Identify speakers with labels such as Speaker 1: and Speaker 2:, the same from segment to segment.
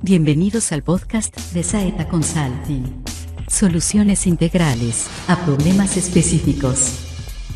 Speaker 1: Bienvenidos al podcast de Saeta Consulting. Soluciones integrales a problemas específicos.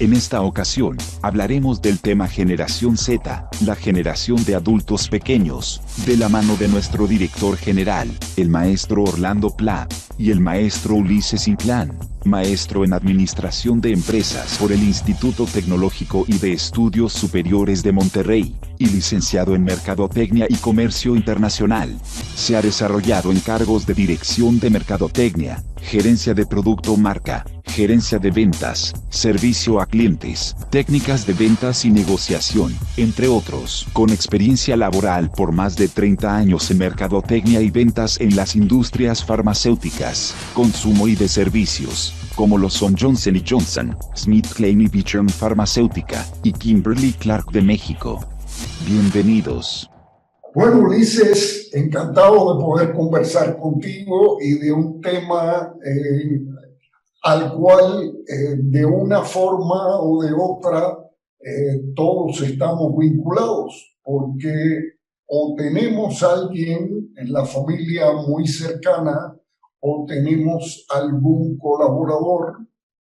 Speaker 2: En esta ocasión, hablaremos del tema Generación Z, la generación de adultos pequeños, de la mano de nuestro director general, el maestro Orlando Pla, y el maestro Ulises Inclán, maestro en Administración de Empresas por el Instituto Tecnológico y de Estudios Superiores de Monterrey, y licenciado en Mercadotecnia y Comercio Internacional. Se ha desarrollado en cargos de Dirección de Mercadotecnia, Gerencia de Producto Marca, Gerencia de Ventas, Servicio a Clientes, Técnicas de Ventas y Negociación, entre otros, con experiencia laboral por más de 30 años en Mercadotecnia y Ventas en las industrias farmacéuticas, consumo y de servicios, como lo son Johnson & Johnson, SmithKline y Beecham Farmacéutica, y Kimberly Clark de México. Bienvenidos.
Speaker 3: Bueno, Ulises, encantado de poder conversar contigo y de un tema al cual de una forma o de otra todos estamos vinculados, porque o tenemos a alguien en la familia muy cercana o tenemos algún colaborador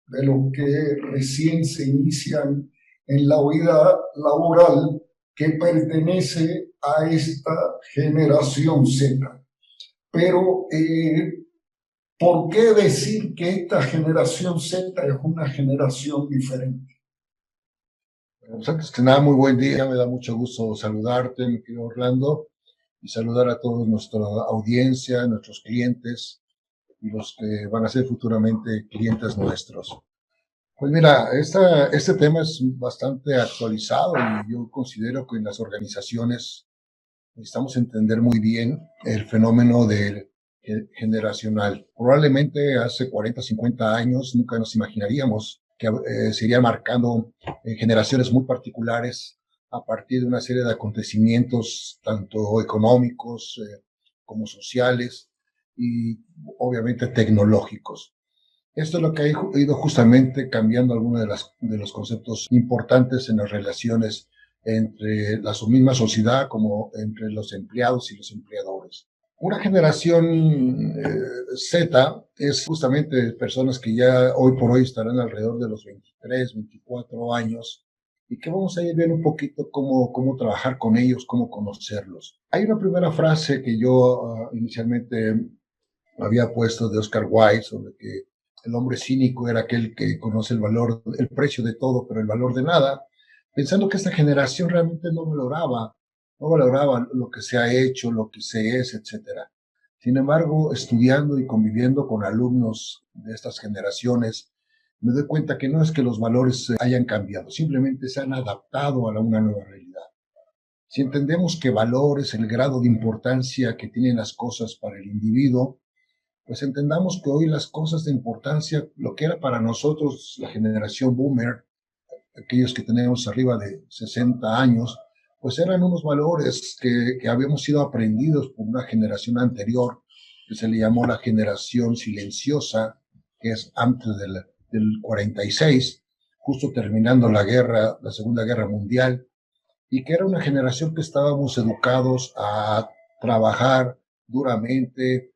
Speaker 3: de los que recién se inician en la vida laboral que pertenece a esta generación Z. Pero, ¿por qué decir que esta generación Z es una generación diferente?
Speaker 4: Pues antes que nada, muy buen día, me da mucho gusto saludarte, mi querido Orlando, y saludar a toda nuestra audiencia, nuestros clientes y los que van a ser futuramente clientes nuestros. Pues mira, este tema es bastante actualizado y yo considero que en las organizaciones necesitamos entender muy bien el fenómeno generacional. Probablemente hace 40, 50 años nunca nos imaginaríamos que se irían marcando generaciones muy particulares a partir de una serie de acontecimientos tanto económicos como sociales y obviamente tecnológicos. Esto es lo que ha ido justamente cambiando algunos de los conceptos importantes en las relaciones entre la misma sociedad como entre los empleados y los empleadores. Una generación Z es justamente personas que ya hoy por hoy estarán alrededor de los 23, 24 años y que vamos a ir viendo un poquito cómo trabajar con ellos, cómo conocerlos. Hay una primera frase que yo inicialmente había puesto de Oscar Wilde sobre que el hombre cínico era aquel que conoce el precio de todo, pero el valor de nada, pensando que esta generación realmente no valoraba lo que se ha hecho, lo que se es, etcétera. Sin embargo, estudiando y conviviendo con alumnos de estas generaciones, me doy cuenta que no es que los valores hayan cambiado, simplemente se han adaptado a una nueva realidad. Si entendemos que valor es el grado de importancia que tienen las cosas para el individuo, pues entendamos que hoy las cosas de importancia, lo que era para nosotros la generación boomer, aquellos que tenemos arriba de 60 años, pues eran unos valores que habíamos sido aprendidos por una generación anterior, que se le llamó la generación silenciosa, que es antes del 46, justo terminando la Segunda Guerra Mundial, y que era una generación que estábamos educados a trabajar duramente,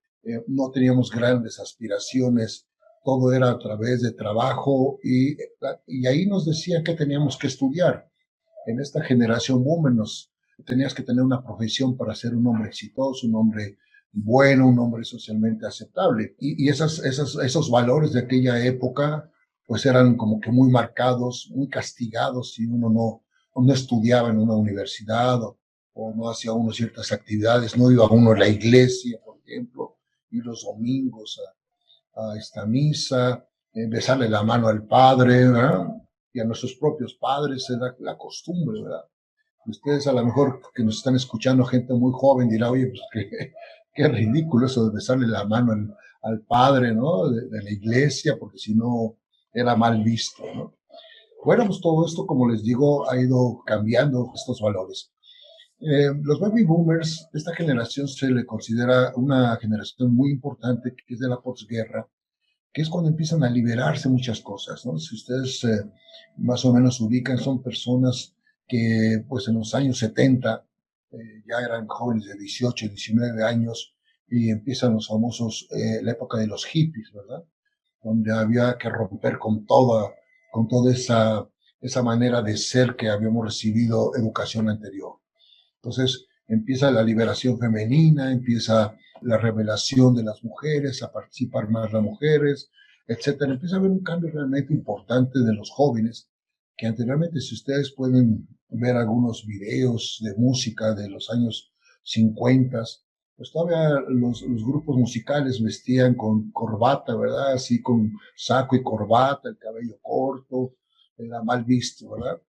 Speaker 4: no teníamos grandes aspiraciones, todo era a través de trabajo y ahí nos decían que teníamos que estudiar. En esta generación boomer tenías que tener una profesión para ser un hombre exitoso, un hombre bueno, un hombre socialmente aceptable. Y esos valores de aquella época pues eran como que muy marcados, muy castigados si uno no estudiaba en una universidad o no hacía uno ciertas actividades, no iba uno a la iglesia, por ejemplo, ir los domingos a esta misa, besarle la mano al padre, ¿verdad? Y a nuestros propios padres era la costumbre, ¿verdad? Ustedes a lo mejor que nos están escuchando, gente muy joven, dirá, oye, pues qué ridículo eso de besarle la mano al padre, ¿no? De la iglesia, porque si no era mal visto, ¿no? Bueno, pues todo esto, como les digo, ha ido cambiando estos valores. Los baby boomers, esta generación se le considera una generación muy importante que es de la posguerra, que es cuando empiezan a liberarse muchas cosas, ¿no? Si ustedes más o menos ubican, son personas que pues en los años 70 ya eran jóvenes de 18, 19 años y empiezan los famosos, la época de los hippies, ¿verdad? Donde había que romper con toda esa manera de ser que habíamos recibido educación anterior. Entonces empieza la liberación femenina, empieza la revelación de las mujeres, a participar más las mujeres, etcétera. Empieza a haber un cambio realmente importante de los jóvenes, que anteriormente, si ustedes pueden ver algunos videos de música de los años 50, pues todavía los grupos musicales vestían con corbata, ¿verdad? Así con saco y corbata, el cabello corto, era mal visto, ¿verdad?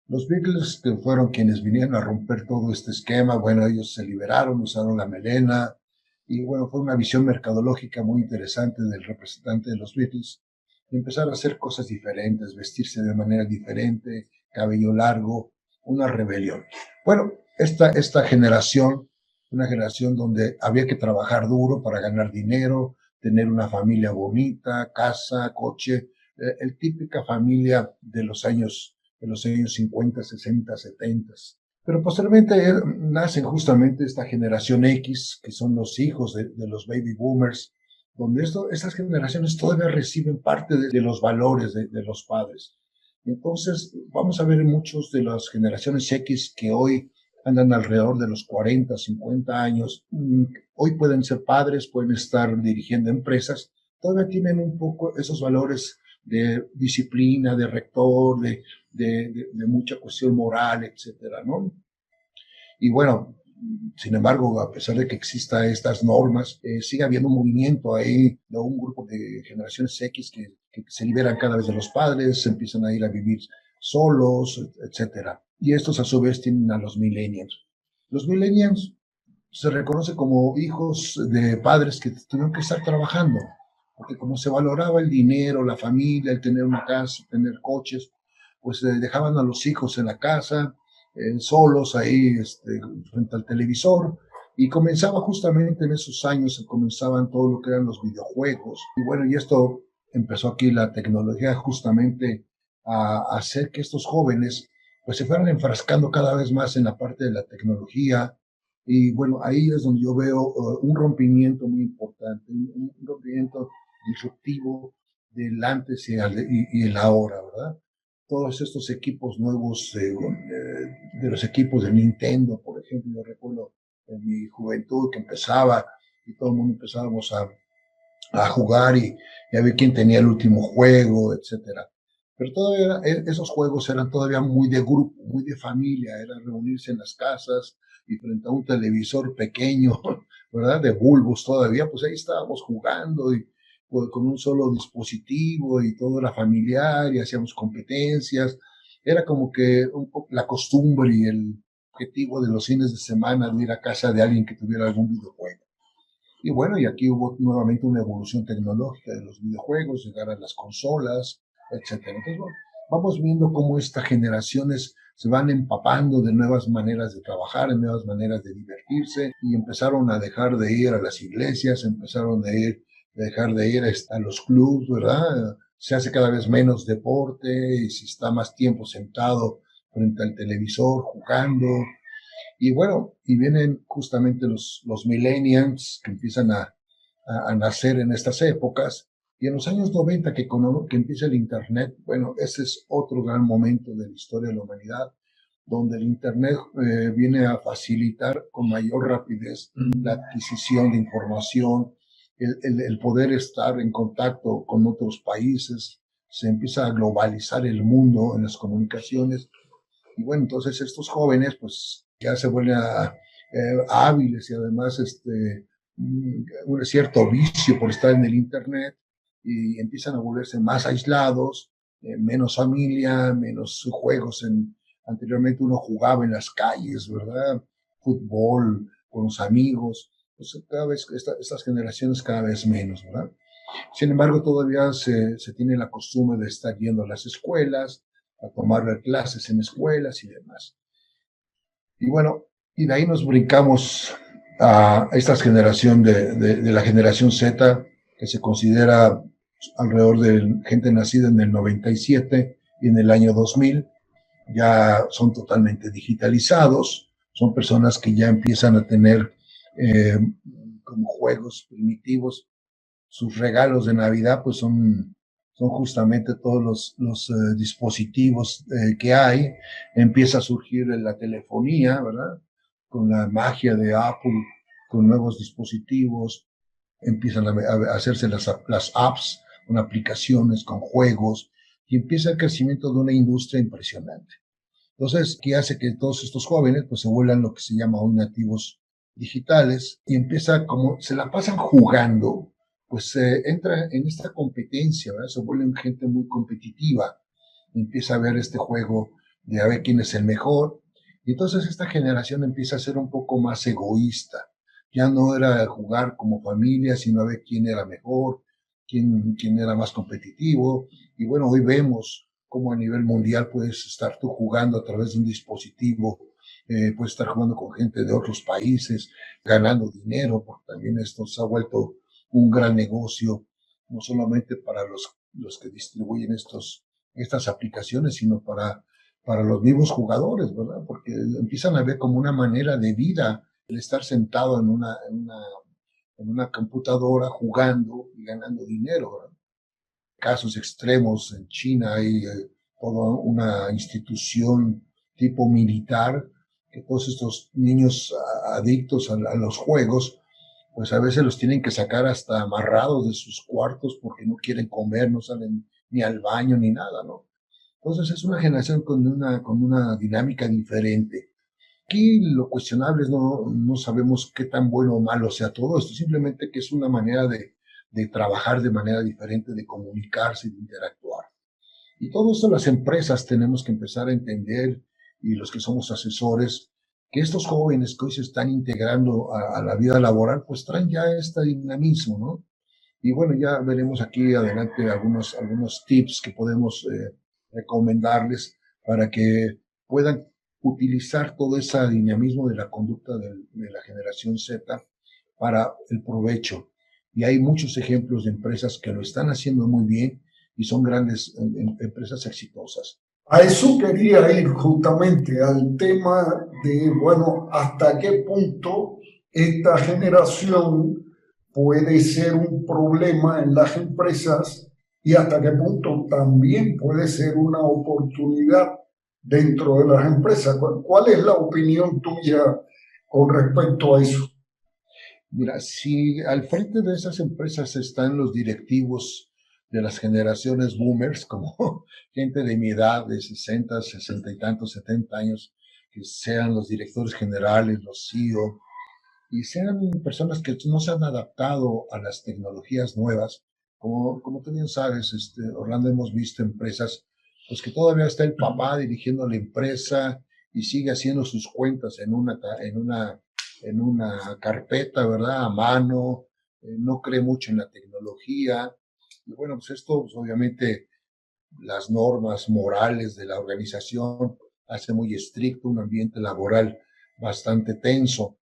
Speaker 4: Los Beatles, que fueron quienes vinieron a romper todo este esquema, bueno, ellos se liberaron, usaron la melena, y bueno, fue una visión mercadológica muy interesante del representante de los Beatles, de empezar a hacer cosas diferentes, vestirse de manera diferente, cabello largo, una rebelión. Bueno, esta generación, una generación donde había que trabajar duro para ganar dinero, tener una familia bonita, casa, coche, el típica familia de los años 50, 60, 70. Pero posteriormente nacen justamente esta generación X, que son los hijos de los baby boomers, donde estas generaciones todavía reciben parte de los valores de los padres. Entonces, vamos a ver muchos de las generaciones X que hoy andan alrededor de los 40, 50 años, hoy pueden ser padres, pueden estar dirigiendo empresas, todavía tienen un poco esos valores de disciplina, de rector, de mucha cuestión moral, etcétera, ¿no? Y bueno, sin embargo, a pesar de que existan estas normas, sigue habiendo un movimiento ahí de un grupo de generaciones X que se liberan cada vez de los padres, empiezan a ir a vivir solos, etcétera. Y estos a su vez tienen a los millennials. Los millennials se reconoce como hijos de padres que tuvieron que estar trabajando, porque como se valoraba el dinero, la familia, el tener una casa, tener coches, pues dejaban a los hijos en la casa, solos ahí frente al televisor, y comenzaba justamente en esos años, comenzaban todo lo que eran los videojuegos. Y bueno, y esto empezó aquí la tecnología justamente a hacer que estos jóvenes pues se fueran enfrascando cada vez más en la parte de la tecnología. Y bueno, ahí es donde yo veo un rompimiento muy importante, un rompimiento disruptivo del antes y el ahora, ¿verdad? Todos estos equipos nuevos, de los equipos de Nintendo, por ejemplo, yo recuerdo en mi juventud que empezaba y todo el mundo empezábamos a jugar y a ver quién tenía el último juego, etcétera. Pero todavía esos juegos eran todavía muy de grupo, muy de familia, era reunirse en las casas y frente a un televisor pequeño, ¿verdad? De bulbos todavía, pues ahí estábamos jugando y pues, con un solo dispositivo y todo era familiar y hacíamos competencias. Era como que un poco la costumbre y el objetivo de los fines de semana de ir a casa de alguien que tuviera algún videojuego. Y bueno, y aquí hubo nuevamente una evolución tecnológica de los videojuegos, llegar a las consolas, etcétera. Entonces, bueno, vamos viendo cómo estas generaciones se van empapando de nuevas maneras de trabajar, de nuevas maneras de divertirse, y empezaron a dejar de ir a las iglesias, empezaron a dejar de ir a los clubs, ¿verdad? Se hace cada vez menos deporte y se está más tiempo sentado frente al televisor jugando. Y bueno, y vienen justamente los millennials que empiezan a nacer en estas épocas. Y en los años 90 que empieza el Internet, bueno, ese es otro gran momento de la historia de la humanidad, donde el Internet viene a facilitar con mayor rapidez la adquisición de información, el poder estar en contacto con otros países, se empieza a globalizar el mundo en las comunicaciones. Y bueno, entonces estos jóvenes pues ya se vuelven hábiles y además un cierto vicio por estar en el Internet y empiezan a volverse más aislados, menos familia, menos juegos. Anteriormente uno jugaba en las calles, ¿verdad? Fútbol con los amigos. Pues cada vez, estas generaciones cada vez menos, ¿verdad? Sin embargo, todavía se tiene la costumbre de estar yendo a las escuelas, a tomar clases en escuelas y demás. Y bueno, y de ahí nos brincamos a esta generación de la generación Z, que se considera alrededor de gente nacida en el 97 y en el año 2000. Ya son totalmente digitalizados, son personas que ya empiezan a tener como juegos primitivos. Sus regalos de Navidad pues son justamente todos los dispositivos que hay. Empieza a surgir la telefonía, ¿verdad? Con la magia de Apple, con nuevos dispositivos, empiezan a hacerse las apps, con aplicaciones, con juegos, y empieza el crecimiento de una industria impresionante. Entonces, ¿qué hace que todos estos jóvenes pues se vuelvan lo que se llama hoy nativos digitales? Y empieza, como se la pasan jugando, pues entra en esta competencia, ¿verdad? Se vuelven gente muy competitiva, empieza a ver este juego de a ver quién es el mejor, y entonces esta generación empieza a ser un poco más egoísta. Ya no era jugar como familia, sino a ver quién era mejor, quién era más competitivo. Y bueno, hoy vemos cómo a nivel mundial puedes estar tú jugando a través de un dispositivo, puedes estar jugando con gente de otros países, ganando dinero, porque también esto se ha vuelto un gran negocio, no solamente para los que distribuyen estas aplicaciones, sino para los mismos jugadores, ¿verdad? Porque empiezan a ver como una manera de vida el estar sentado en una computadora jugando y ganando dinero, ¿verdad? Casos extremos en China hay toda una institución tipo militar que todos estos niños adictos a los juegos pues a veces los tienen que sacar hasta amarrados de sus cuartos porque no quieren comer, no salen ni al baño ni nada, ¿no? Entonces es una generación con una dinámica diferente. Aquí lo cuestionable es no sabemos qué tan bueno o malo sea todo esto, simplemente que es una manera de trabajar de manera diferente, de comunicarse y de interactuar. Y todo esto las empresas tenemos que empezar a entender, y los que somos asesores, que estos jóvenes que hoy se están integrando a la vida laboral, pues traen ya este dinamismo, ¿no? Y bueno, ya veremos aquí adelante algunos tips que podemos recomendarles para que puedan utilizar todo ese dinamismo de la conducta de la generación Z para el provecho. Y hay muchos ejemplos de empresas que lo están haciendo muy bien y son grandes empresas exitosas.
Speaker 3: A eso quería ir justamente, al tema de, bueno, hasta qué punto esta generación puede ser un problema en las empresas y hasta qué punto también puede ser una oportunidad dentro de las empresas. ¿Cuál es la opinión tuya con respecto a eso?
Speaker 4: Mira, si al frente de esas empresas están los directivos de las generaciones boomers, como gente de mi edad, de 60, 60 y tantos, 70 años, que sean los directores generales, los CEO, y sean personas que no se han adaptado a las tecnologías nuevas. Como tú bien sabes, Orlando, hemos visto empresas pues que todavía está el papá dirigiendo la empresa y sigue haciendo sus cuentas en una carpeta, ¿verdad? A mano, no cree mucho en la tecnología. Y bueno, pues esto, pues obviamente, las normas morales de la organización hace muy estricto un ambiente laboral bastante tenso.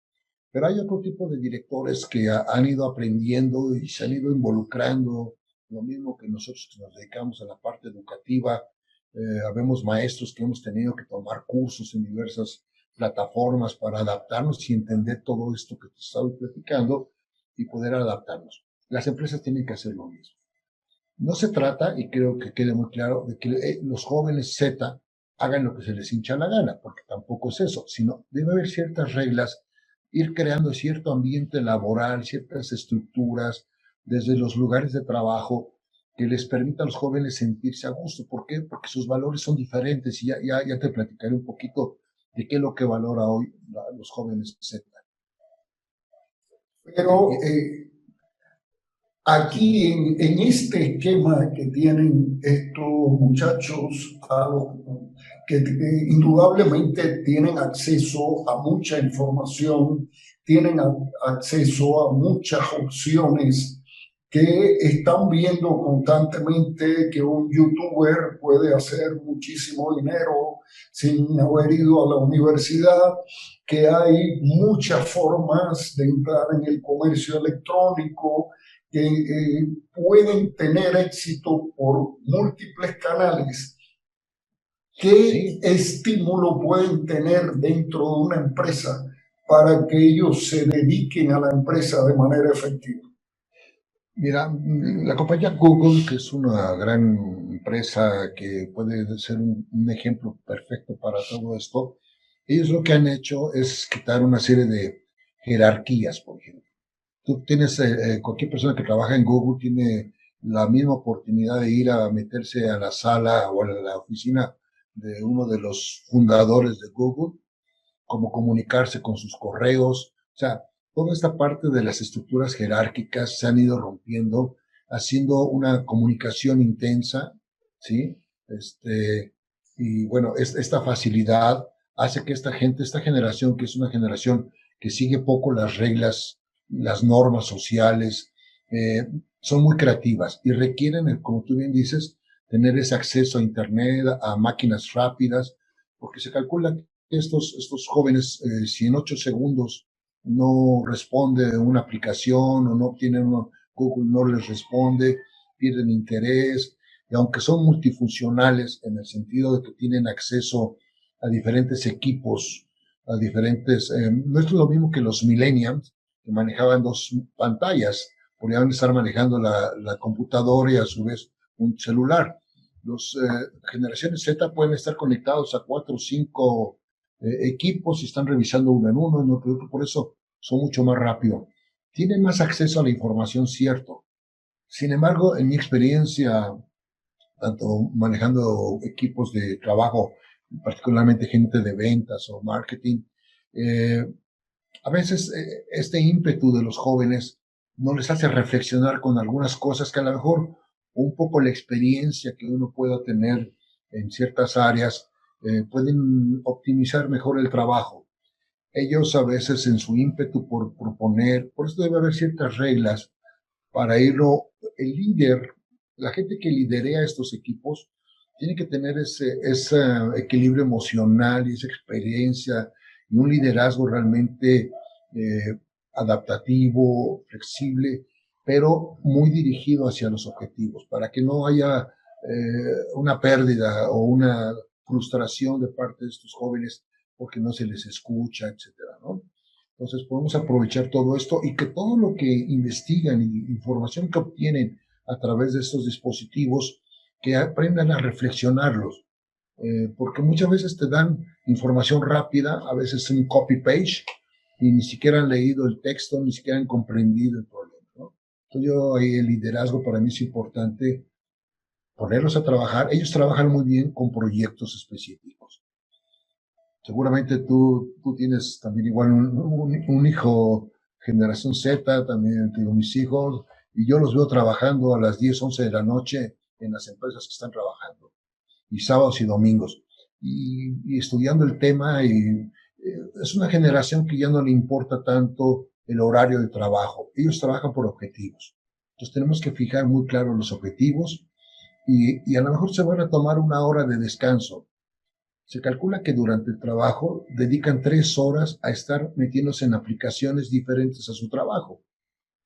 Speaker 4: Pero hay otro tipo de directores que han ido aprendiendo y se han ido involucrando, lo mismo que nosotros que nos dedicamos a la parte educativa. Habemos maestros que hemos tenido que tomar cursos en diversas plataformas para adaptarnos y entender todo esto que te estaba platicando y poder adaptarnos. Las empresas tienen que hacer lo mismo. No se trata, y creo que quede muy claro, de que los jóvenes Z hagan lo que se les hincha la gana, porque tampoco es eso, sino debe haber ciertas reglas, ir creando cierto ambiente laboral, ciertas estructuras, desde los lugares de trabajo, que les permita a los jóvenes sentirse a gusto. ¿Por qué? Porque sus valores son diferentes, y ya te platicaré un poquito de qué es lo que valora hoy los jóvenes Z.
Speaker 3: Pero aquí en este esquema que tienen estos muchachos, que indudablemente tienen acceso a mucha información, tienen acceso a muchas opciones, que están viendo constantemente que un youtuber puede hacer muchísimo dinero sin haber ido a la universidad, que hay muchas formas de entrar en el comercio electrónico, que pueden tener éxito por múltiples canales. ¿Qué estímulo pueden tener dentro de una empresa para que ellos se dediquen a la empresa de manera efectiva?
Speaker 4: Mira, la compañía Google, que es una gran empresa que puede ser un ejemplo perfecto para todo esto, ellos lo que han hecho es quitar una serie de jerarquías, por ejemplo. Tú tienes, cualquier persona que trabaja en Google tiene la misma oportunidad de ir a meterse a la sala o a la oficina de uno de los fundadores de Google, como comunicarse con sus correos. O sea, toda esta parte de las estructuras jerárquicas se han ido rompiendo, haciendo una comunicación intensa, ¿sí? Y bueno, esta facilidad hace que esta gente, esta generación, que es una generación que sigue poco las reglas, las normas sociales, son muy creativas y requieren, como tú bien dices, tener ese acceso a Internet, a máquinas rápidas, porque se calcula que estos jóvenes, si en 8 segundos no responde una aplicación o no obtienen uno, Google no les responde, pierden interés, y aunque son multifuncionales en el sentido de que tienen acceso a diferentes equipos, a diferentes, no es lo mismo que los millennials, que manejaban 2 pantallas, podían estar manejando la computadora y a su vez un celular. Los generaciones Z pueden estar conectados a 4 o 5 equipos y están revisando uno en uno, en otro, por eso son mucho más rápido. Tienen más acceso a la información, cierto. Sin embargo, en mi experiencia, tanto manejando equipos de trabajo, particularmente gente de ventas o marketing, a veces este ímpetu de los jóvenes no les hace reflexionar con algunas cosas que a lo mejor un poco la experiencia que uno pueda tener en ciertas áreas pueden optimizar mejor el trabajo. Ellos a veces en su ímpetu por proponer, por eso debe haber ciertas reglas para irlo, el líder, la gente que liderea estos equipos, tiene que tener ese equilibrio emocional y esa experiencia y un liderazgo realmente adaptativo, flexible, pero muy dirigido hacia los objetivos, para que no haya una pérdida o una frustración de parte de estos jóvenes porque no se les escucha, etcétera, ¿no? Entonces podemos aprovechar todo esto y que todo lo que investigan y información que obtienen a través de estos dispositivos, que aprendan a reflexionarlos, porque muchas veces te dan información rápida, a veces un copy-page, y ni siquiera han leído el texto, ni siquiera han comprendido el problema, ¿no? Entonces ahí el liderazgo para mí es importante ponerlos a trabajar. Ellos trabajan muy bien con proyectos específicos. Seguramente tú tienes también igual un hijo generación Z, también tengo mis hijos, y yo los veo trabajando a las 10, 11 de la noche en las empresas que están trabajando, y sábados y domingos, y estudiando el tema, y es una generación que ya no le importa tanto el horario de trabajo, ellos trabajan por objetivos. Entonces tenemos que fijar muy claro los objetivos, y a lo mejor se van a tomar una hora de descanso. Se calcula que durante el trabajo dedican 3 horas a estar metiéndose en aplicaciones diferentes a su trabajo.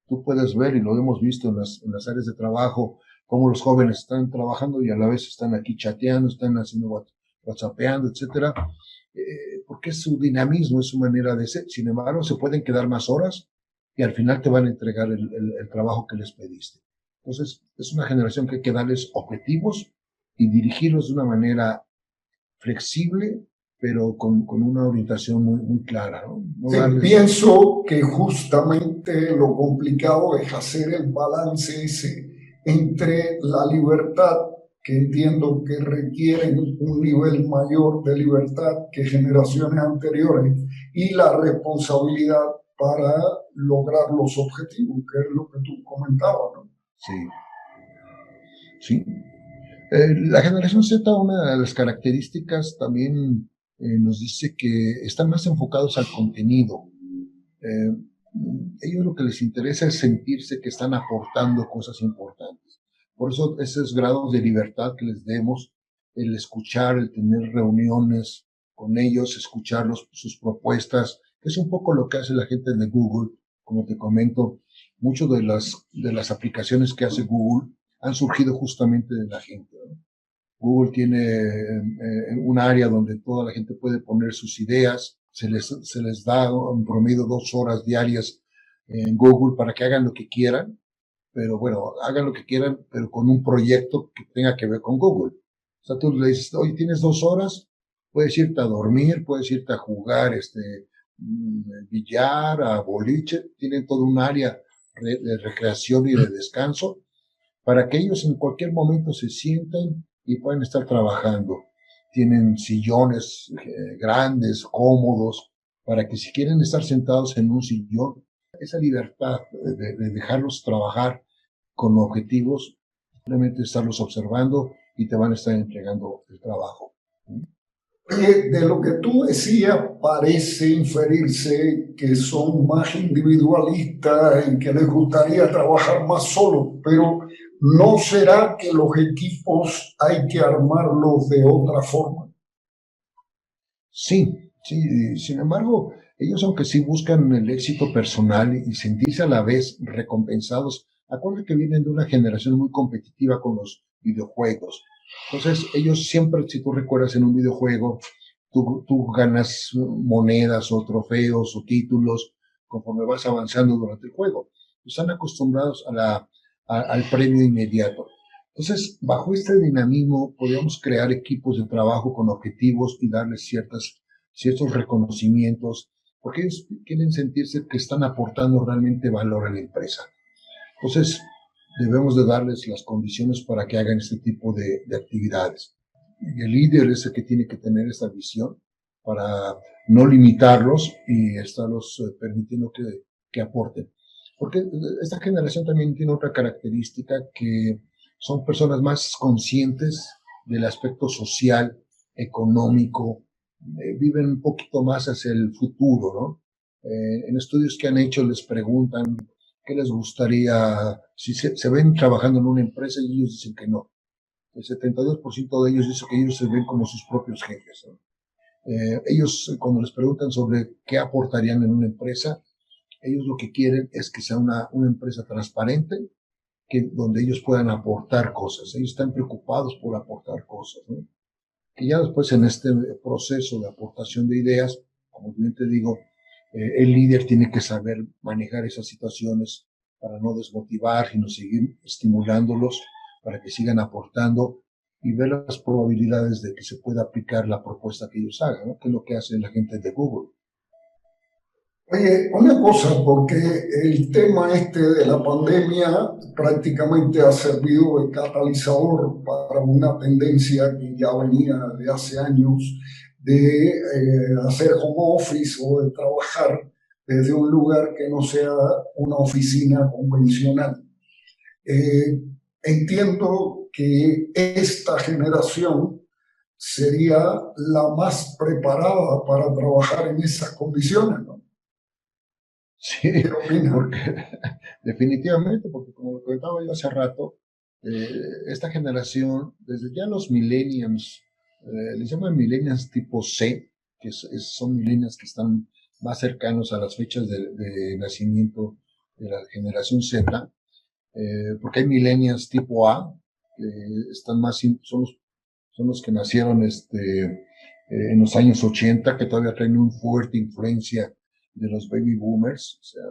Speaker 4: Tú puedes ver, y lo hemos visto en las áreas de trabajo, cómo los jóvenes están trabajando y a la vez están aquí chateando, están haciendo whatsappeando, etcétera, porque es su dinamismo, es su manera de ser. Sin embargo, se pueden quedar más horas y al final te van a entregar el trabajo que les pediste. Entonces, es una generación que hay que darles objetivos y dirigirlos de una manera flexible, pero con una orientación muy, muy clara, ¿no?
Speaker 3: Sí, pienso que justamente lo complicado es hacer el balance ese entre la libertad, que entiendo que requieren un nivel mayor de libertad que generaciones anteriores, y la responsabilidad para lograr los objetivos, que es lo que tú comentabas, ¿no?
Speaker 4: Sí, sí. La generación Z, una de las características también nos dice que están más enfocados al contenido. Ellos lo que les interesa es sentirse que están aportando cosas importantes. Por eso esos grados de libertad que les demos, el escuchar, el tener reuniones con ellos, escuchar sus propuestas, que es un poco lo que hace la gente de Google. Como te comento, muchas de las aplicaciones que hace Google han surgido justamente de la gente, ¿no? Google tiene un área donde toda la gente puede poner sus ideas, se les da en promedio 2 horas diarias en Google para que hagan lo que quieran, pero bueno, hagan lo que quieran, pero con un proyecto que tenga que ver con Google. O sea, tú le dices, oye, tienes 2 horas, puedes irte a dormir, puedes irte a jugar billar, a boliche, tienen todo un área de recreación y de descanso para que ellos en cualquier momento se sientan y puedan estar trabajando. Tienen sillones grandes, cómodos, para que si quieren estar sentados en un sillón, esa libertad de dejarlos trabajar con objetivos, simplemente estarlos observando y te van a estar entregando el trabajo.
Speaker 3: Oye, de lo que tú decías parece inferirse que son más individualistas y que les gustaría trabajar más solos, pero ¿no será que los equipos hay que armarlos de otra forma?
Speaker 4: Sí, sí, sin embargo, ellos aunque sí buscan el éxito personal y sentirse a la vez recompensados, acuérdate que vienen de una generación muy competitiva con los videojuegos. Entonces, ellos siempre, si tú recuerdas en un videojuego, tú ganas monedas o trofeos o títulos conforme vas avanzando durante el juego. Están acostumbrados al premio inmediato. Entonces, bajo este dinamismo, podríamos crear equipos de trabajo con objetivos y darles ciertos reconocimientos, porque ellos quieren sentirse que están aportando realmente valor a la empresa. Entonces, debemos de darles las condiciones para que hagan este tipo de actividades. Y el líder es el que tiene que tener esta visión para no limitarlos y estarlos permitiendo que aporten. Porque esta generación también tiene otra característica, que son personas más conscientes del aspecto social, económico, viven un poquito más hacia el futuro, ¿no? En estudios que han hecho les preguntan qué les gustaría, si se ven trabajando en una empresa, y ellos dicen que no. El 72% de ellos dice que ellos se ven como sus propios jefes, ¿no? Ellos, cuando les preguntan sobre qué aportarían en una empresa, ellos lo que quieren es que sea una empresa transparente, donde ellos puedan aportar cosas. Ellos están preocupados por aportar cosas, ¿no? Que ya después en este proceso de aportación de ideas, como bien te digo, el líder tiene que saber manejar esas situaciones para no desmotivar, sino seguir estimulándolos para que sigan aportando y ver las probabilidades de que se pueda aplicar la propuesta que ellos hagan, ¿no? Que es lo que hace la gente de Google.
Speaker 3: Oye, una cosa, porque el tema este de la pandemia prácticamente ha servido de catalizador para una tendencia que ya venía de hace años de hacer home office o de trabajar desde un lugar que no sea una oficina convencional. Entiendo que esta generación sería la más preparada para trabajar en esas condiciones, ¿no?
Speaker 4: Sí, porque definitivamente, porque como lo comentaba yo hace rato, esta generación, desde ya los millennials, les llaman millennials tipo C, que son millennials que están más cercanos a las fechas de nacimiento de la generación Z, porque hay millennials tipo A, que están más, son los que nacieron en los años 80, que todavía traen una fuerte influencia de los baby boomers, o sea,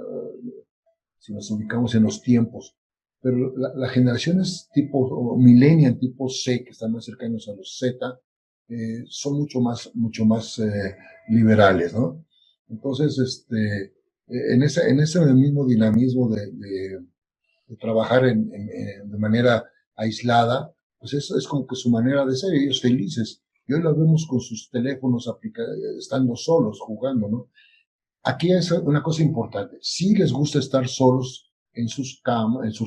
Speaker 4: si nos ubicamos en los tiempos. Pero la generación es tipo millennial, tipo C, que están más cercanos a los Z, son mucho más liberales, ¿no? Entonces, en ese mismo dinamismo de trabajar de manera aislada, pues eso es como que su manera de ser, ellos felices. Y hoy lo vemos con sus teléfonos estando solos, jugando, ¿no? Aquí es una cosa importante. Sí les gusta estar solos en sus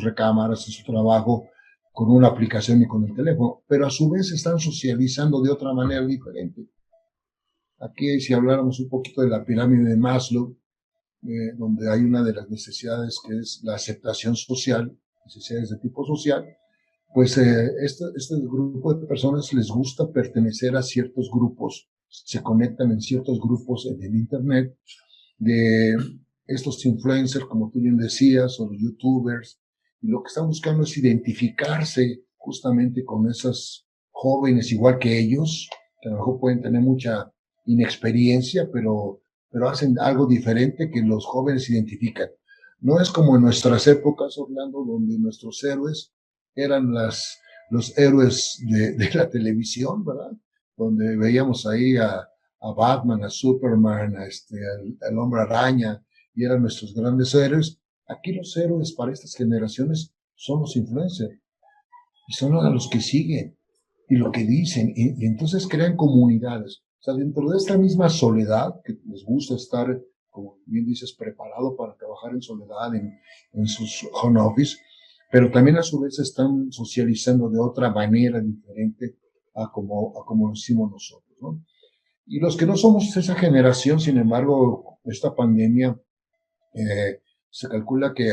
Speaker 4: recámaras, en su trabajo, con una aplicación y con el teléfono, pero a su vez están socializando de otra manera diferente. Aquí, si habláramos un poquito de la pirámide de Maslow, donde hay una de las necesidades que es la aceptación social, necesidades de tipo social, pues este grupo de personas les gusta pertenecer a ciertos grupos, se conectan en ciertos grupos en el Internet, de estos influencers, como tú bien decías, o los youtubers, y lo que están buscando es identificarse justamente con esos jóvenes igual que ellos, que a lo mejor pueden tener mucha inexperiencia, pero pero hacen algo diferente que los jóvenes identifican. No es como en nuestras épocas, Orlando, donde nuestros héroes eran los héroes de la televisión, ¿verdad? Donde veíamos ahí a Batman, a Superman, al Hombre Araña, y eran nuestros grandes héroes. Aquí los héroes para estas generaciones son los influencers, y son a los que siguen, y lo que dicen, y entonces crean comunidades. O sea, dentro de esta misma soledad, que les gusta estar, como bien dices, preparado para trabajar en soledad en sus home office, pero también a su vez están socializando de otra manera diferente a como lo hicimos nosotros, ¿no? Y los que no somos esa generación, sin embargo, esta pandemia, se calcula que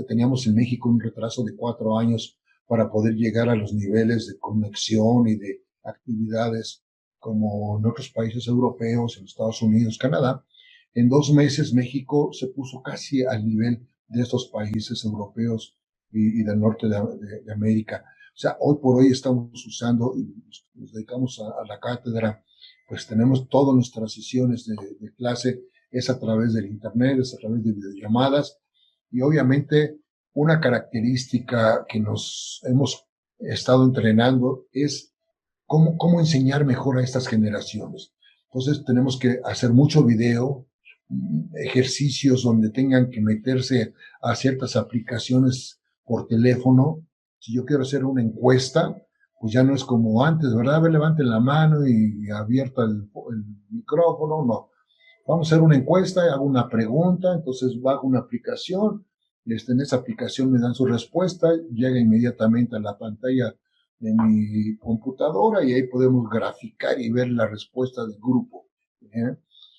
Speaker 4: teníamos en México un retraso de 4 años para poder llegar a los niveles de conexión y de actividades como en otros países europeos, en Estados Unidos, Canadá. En 2 meses México se puso casi al nivel de estos países europeos y del norte de América. O sea, hoy por hoy estamos usando, y nos dedicamos a la cátedra, pues tenemos todas nuestras sesiones de clase, es a través del internet, es a través de videollamadas, y obviamente una característica que nos hemos estado entrenando es cómo enseñar mejor a estas generaciones. Entonces tenemos que hacer mucho video, ejercicios donde tengan que meterse a ciertas aplicaciones por teléfono. Si yo quiero hacer una encuesta, pues ya no es como antes, ¿verdad? A ver, levanten la mano y abierta el micrófono, no. Vamos a hacer una encuesta, hago una pregunta, entonces bajo una aplicación, en esa aplicación me dan su respuesta, llega inmediatamente a la pantalla de mi computadora y ahí podemos graficar y ver la respuesta del grupo, ¿eh?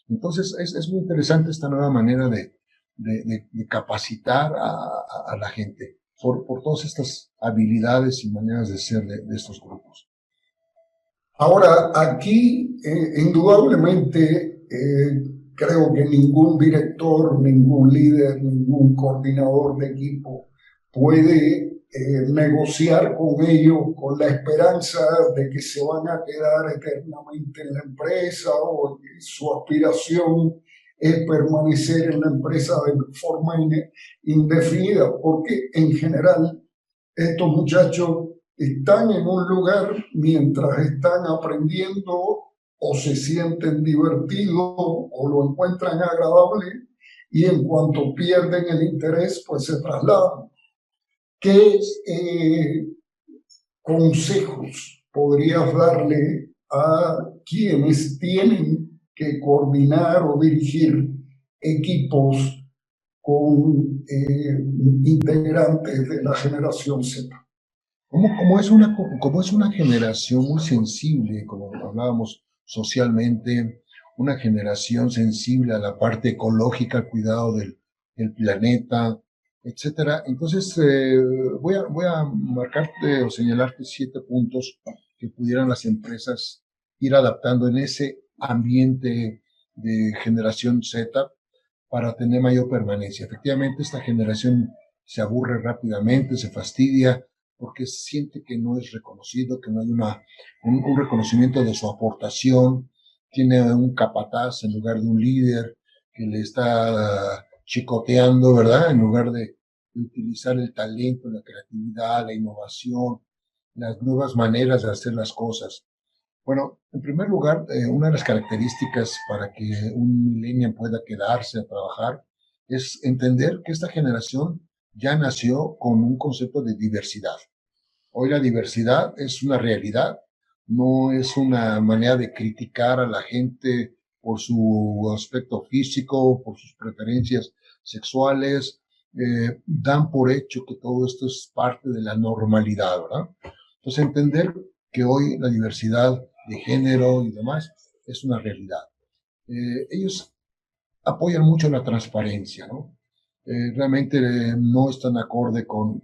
Speaker 4: Entonces es muy interesante esta nueva manera de capacitar a la gente por todas estas habilidades y maneras de ser de estos grupos.
Speaker 3: Ahora, aquí, indudablemente, creo que ningún director, ningún líder, ningún coordinador de equipo puede negociar con ellos con la esperanza de que se van a quedar eternamente en la empresa o que su aspiración es permanecer en la empresa de forma indefinida, porque en general estos muchachos están en un lugar mientras están aprendiendo o se sienten divertidos o lo encuentran agradable, y en cuanto pierden el interés, pues se trasladan. ¿Qué consejos podrías darle a quienes tienen que coordinar o dirigir equipos con integrantes de la generación Z?
Speaker 4: Como es una generación muy sensible, como hablábamos socialmente, una generación sensible a la parte ecológica, al cuidado del planeta, etcétera. Entonces, voy a marcarte o señalarte 7 puntos que pudieran las empresas ir adaptando en ese ambiente de generación Z para tener mayor permanencia. Efectivamente, esta generación se aburre rápidamente, se fastidia, porque siente que no es reconocido, que no hay un reconocimiento de su aportación, tiene un capataz en lugar de un líder que le está chicoteando, ¿verdad? En lugar de utilizar el talento, la creatividad, la innovación, las nuevas maneras de hacer las cosas. Bueno, en primer lugar, una de las características para que un millennial pueda quedarse a trabajar es entender que esta generación ya nació con un concepto de diversidad. Hoy la diversidad es una realidad, no es una manera de criticar a la gente por su aspecto físico, por sus preferencias sexuales. Dan por hecho que todo esto es parte de la normalidad, ¿verdad? Entonces, entender que hoy la diversidad de género y demás es una realidad. Ellos apoyan mucho la transparencia, ¿no? Realmente no están acorde con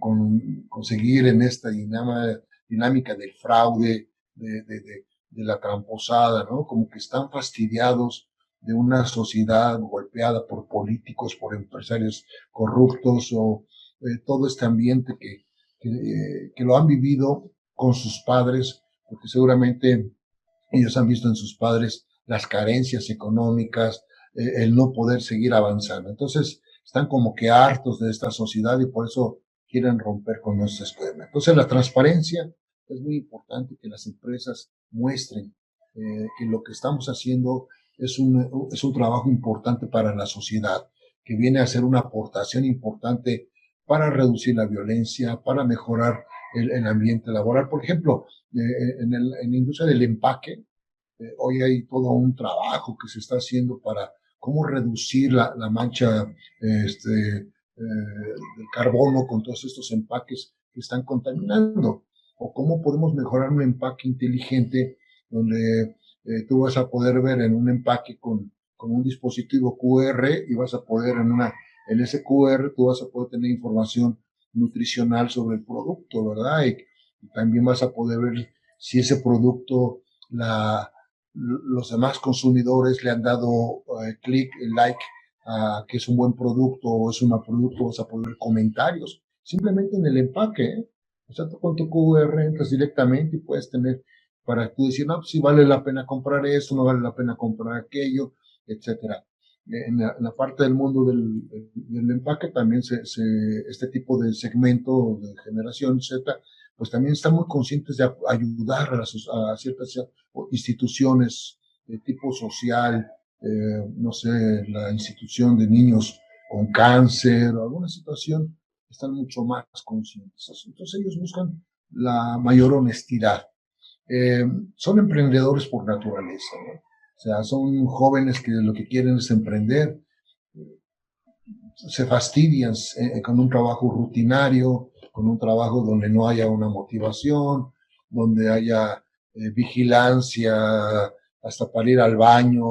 Speaker 4: seguir en esta dinámica del fraude, de la tramposada, ¿no? Como que están fastidiados de una sociedad golpeada por políticos, por empresarios corruptos o todo este ambiente que lo han vivido con sus padres, porque seguramente ellos han visto en sus padres las carencias económicas, el no poder seguir avanzando. Entonces, están como que hartos de esta sociedad y por eso quieren romper con nuestro esquema. Entonces, la transparencia es muy importante, que las empresas muestren que lo que estamos haciendo es un trabajo importante para la sociedad, que viene a ser una aportación importante para reducir la violencia, para mejorar el ambiente laboral. Por ejemplo, en la industria del empaque, hoy hay todo un trabajo que se está haciendo para cómo reducir la mancha del carbono con todos estos empaques que están contaminando, o cómo podemos mejorar un empaque inteligente donde tú vas a poder ver en un empaque con un dispositivo QR y vas a poder en ese QR tú vas a poder tener información nutricional sobre el producto, ¿verdad? Y también vas a poder ver si ese producto los demás consumidores le han dado clic, like, que es un buen producto o es un mal producto. Vas a poder ver comentarios simplemente en el empaque, ¿eh? O sea, tú con tu QR entras directamente y puedes tener para tú decir, no, pues si vale la pena comprar esto, no vale la pena comprar aquello, etcétera. En la parte del mundo del empaque también este tipo de segmento de generación Z, pues también están muy conscientes de ayudar a ciertas instituciones de tipo social, no sé, la institución de niños con cáncer o alguna situación, están mucho más conscientes. Entonces ellos buscan la mayor honestidad. Son emprendedores por naturaleza, ¿no? O sea, son jóvenes que lo que quieren es emprender, se fastidian con un trabajo rutinario, con un trabajo donde no haya una motivación, donde haya vigilancia, hasta para ir al baño,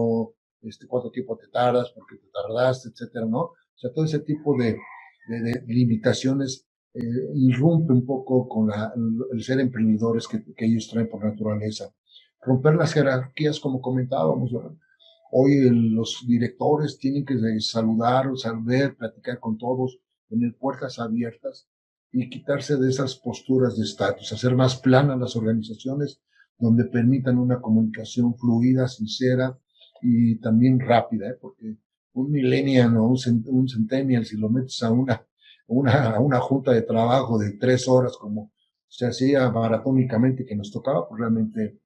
Speaker 4: cuánto tiempo te tardas, porque te tardaste, etcétera, ¿no? O sea, todo ese tipo de limitaciones irrumpe un poco con el ser emprendedores que ellos traen por naturaleza. Romper las jerarquías, como comentábamos, ¿verdad? Hoy los directores tienen que saludar, saber, platicar con todos, tener puertas abiertas y quitarse de esas posturas de estatus, hacer más planas las organizaciones donde permitan una comunicación fluida, sincera y también rápida, ¿eh? Porque un millennial o un centennial, si lo metes a una junta de trabajo de 3 horas, como se hacía maratónicamente que nos tocaba, pues realmente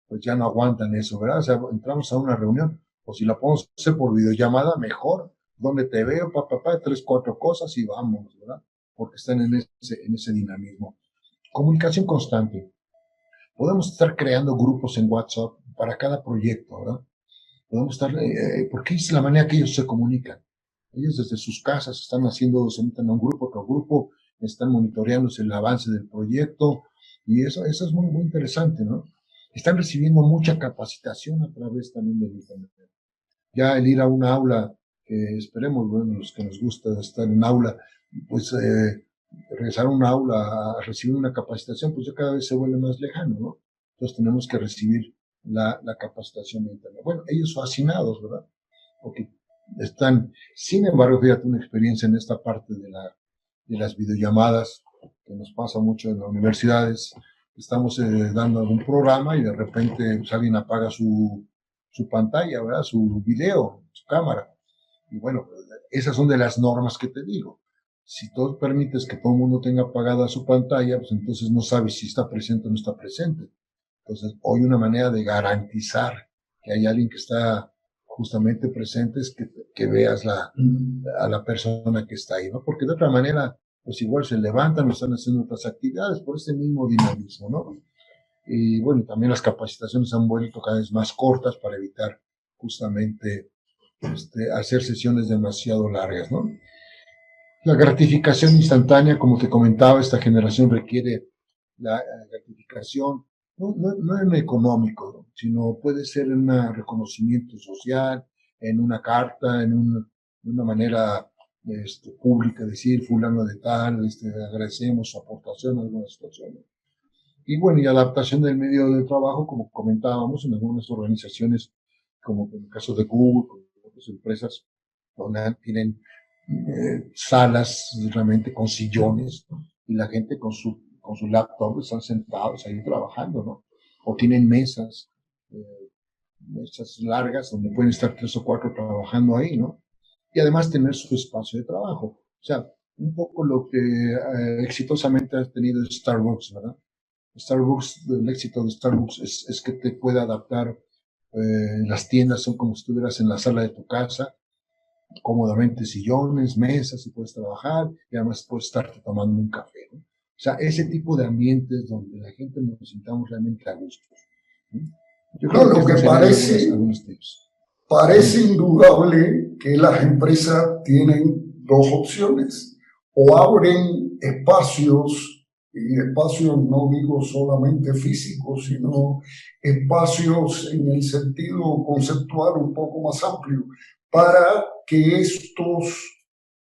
Speaker 4: pues ya no aguantan eso, ¿verdad? O sea, entramos a una reunión, o si la podemos hacer por videollamada, mejor, donde te veo, papá, 3, 4 cosas y vamos, ¿verdad? Porque están en ese dinamismo. Comunicación constante. Podemos estar creando grupos en WhatsApp para cada proyecto, ¿verdad? Podemos estar, porque es la manera que ellos se comunican. Ellos desde sus casas están se meten a un grupo, otro grupo, están monitoreándose el avance del proyecto, y eso es muy, muy interesante, ¿no? Están recibiendo mucha capacitación a través también del Internet. Ya el ir a un aula, que esperemos, bueno, los que nos gusta estar en aula, pues regresar a un aula a recibir una capacitación, pues ya cada vez se vuelve más lejano, ¿no? Entonces tenemos que recibir la capacitación de Internet. Bueno, ellos fascinados, ¿verdad? Porque están, sin embargo, fíjate, una experiencia en esta parte de las videollamadas, que nos pasa mucho en las universidades. Estamos dando algún programa y de repente pues, alguien apaga su pantalla, ¿verdad? Su video, su cámara. Y bueno, esas son de las normas que te digo. Si tú permites que todo el mundo tenga apagada su pantalla, pues entonces no sabes si está presente o no está presente. Entonces, hoy una manera de garantizar que hay alguien que está justamente presente es que veas a la persona que está ahí, ¿no? Porque de otra manera, pues igual se levantan o están haciendo otras actividades por ese mismo dinamismo, ¿no? Y bueno, también las capacitaciones han vuelto cada vez más cortas para evitar justamente hacer sesiones demasiado largas, ¿no? La gratificación instantánea, como te comentaba, esta generación requiere la gratificación, no en lo económico, ¿no? Sino puede ser en un reconocimiento social, en una carta, una manera pública, decir fulano de tal, agradecemos su aportación a alguna situación. Y bueno, y adaptación del medio de trabajo, como comentábamos, en algunas organizaciones, como en el caso de Google, con otras empresas, donde tienen salas realmente con sillones, ¿no? Y la gente con su laptop están sentados ahí trabajando, ¿no? O tienen mesas mesas largas donde pueden estar 3 o 4 trabajando ahí, ¿no? Y además tener su espacio de trabajo. O sea, un poco lo que exitosamente ha tenido Starbucks, ¿verdad? El éxito de Starbucks es que te puede adaptar. Las tiendas son como si estuvieras en la sala de tu casa, cómodamente sillones, mesas, y puedes trabajar, y además puedes estarte tomando un café, ¿no? O sea, ese tipo de ambientes donde la gente nos sintamos realmente a gusto, ¿no? Yo creo
Speaker 3: lo que
Speaker 4: algunos tips.
Speaker 3: Parece indudable que las empresas tienen dos opciones: o abren espacios, y espacios no digo solamente físicos, sino espacios en el sentido conceptual un poco más amplio, para que estos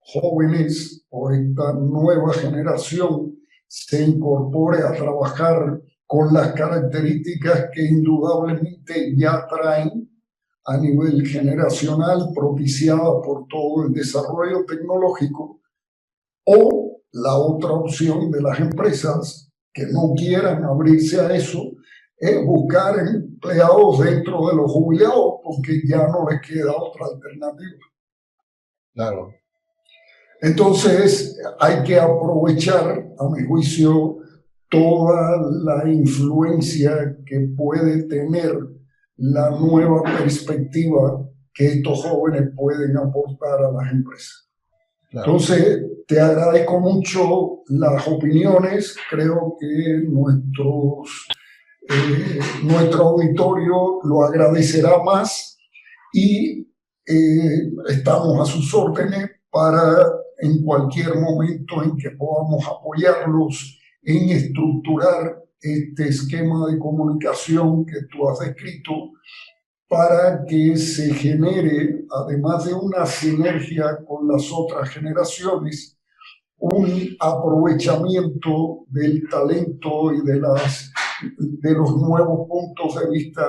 Speaker 3: jóvenes o esta nueva generación se incorpore a trabajar con las características que indudablemente ya traen a nivel generacional, propiciada por todo el desarrollo tecnológico. O la otra opción de las empresas que no quieran abrirse a eso es buscar empleados dentro de los jubilados, porque ya no les queda otra alternativa.
Speaker 4: Claro.
Speaker 3: Entonces hay que aprovechar, a mi juicio, toda la influencia que puede tener la nueva perspectiva que estos jóvenes pueden aportar a las empresas. Claro. Entonces, te agradezco mucho las opiniones. Creo que nuestro auditorio lo agradecerá más, y estamos a sus órdenes para en cualquier momento en que podamos apoyarlos en estructurar este esquema de comunicación que tú has descrito, para que se genere, además de una sinergia con las otras generaciones, un aprovechamiento del talento y de los nuevos puntos de vista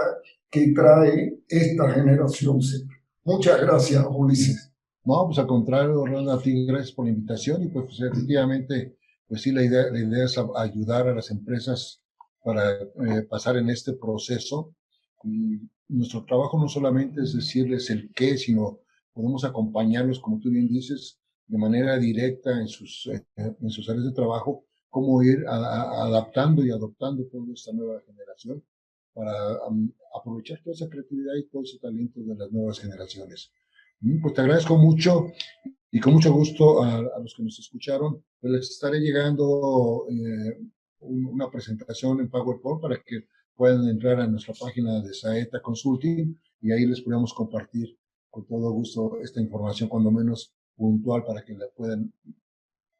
Speaker 3: que trae esta generación Z. Muchas gracias, Ulises.
Speaker 4: No, pues al contrario, Orlando, a ti gracias por la invitación, y pues efectivamente, pues sí, la idea es ayudar a las empresas para pasar en este proceso. Y nuestro trabajo no solamente es decirles el qué, sino podemos acompañarlos, como tú bien dices, de manera directa en sus áreas de trabajo, cómo ir adaptando y adoptando toda esta nueva generación para aprovechar toda esa creatividad y todo ese talento de las nuevas generaciones. Pues te agradezco mucho, y con mucho gusto a los que nos escucharon, pues les estaré llegando una presentación en PowerPoint para que puedan entrar a nuestra página de Saeta Consulting, y ahí les podemos compartir con todo gusto esta información, cuando menos puntual, para que la puedan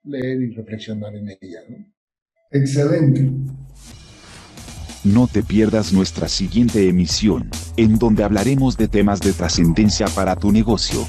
Speaker 4: leer y reflexionar en ella, ¿no?
Speaker 3: Excelente.
Speaker 2: No te pierdas nuestra siguiente emisión, en donde hablaremos de temas de trascendencia para tu negocio.